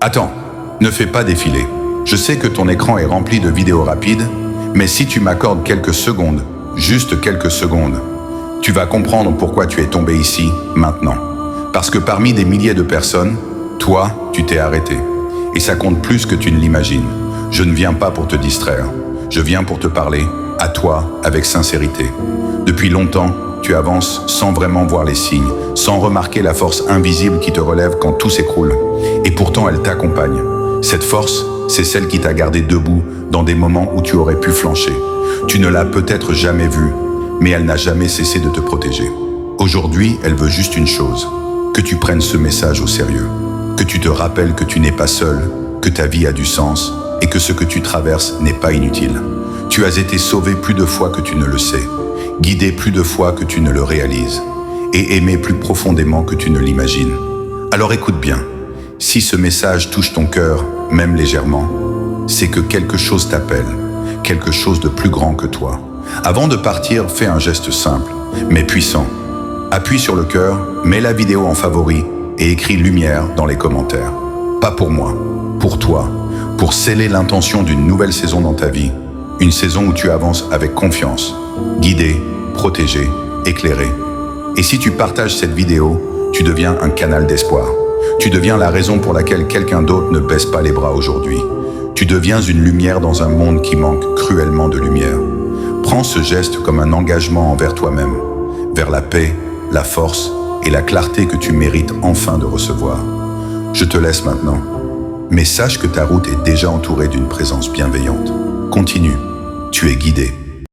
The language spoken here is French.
Attends, ne fais pas défiler. Je sais que ton écran est rempli de vidéos rapides, mais si tu m'accordes quelques secondes, juste quelques secondes, tu vas comprendre pourquoi tu es tombé ici, maintenant. Parce que parmi des milliers de personnes, toi, tu t'es arrêté. Et ça compte plus que tu ne l'imagines. Je ne viens pas pour te distraire. Je viens pour te parler, à toi, avec sincérité. Depuis longtemps, tu avances sans vraiment voir les signes, sans remarquer la force invisible qui te relève quand tout s'écroule. Et pourtant, elle t'accompagne. Cette force, c'est celle qui t'a gardé debout dans des moments où tu aurais pu flancher. Tu ne l'as peut-être jamais vue, mais elle n'a jamais cessé de te protéger. Aujourd'hui, elle veut juste une chose, que tu prennes ce message au sérieux, que tu te rappelles que tu n'es pas seul, que ta vie a du sens et que ce que tu traverses n'est pas inutile. Tu as été sauvé plus de fois que tu ne le sais, guidé plus de fois que tu ne le réalises, et aimé plus profondément que tu ne l'imagines. Alors écoute bien, si ce message touche ton cœur, même légèrement, c'est que quelque chose t'appelle, quelque chose de plus grand que toi. Avant de partir, fais un geste simple, mais puissant. Appuie sur le cœur, mets la vidéo en favori et écris lumière dans les commentaires. Pas pour moi, pour toi, pour sceller l'intention d'une nouvelle saison dans ta vie. Une saison où tu avances avec confiance, guidé, protégé, éclairé. Et si tu partages cette vidéo, tu deviens un canal d'espoir. Tu deviens la raison pour laquelle quelqu'un d'autre ne baisse pas les bras aujourd'hui. Tu deviens une lumière dans un monde qui manque cruellement de lumière. Prends ce geste comme un engagement envers toi-même, vers la paix, la force et la clarté que tu mérites enfin de recevoir. Je te laisse maintenant, mais sache que ta route est déjà entourée d'une présence bienveillante. Continue, tu es guidé.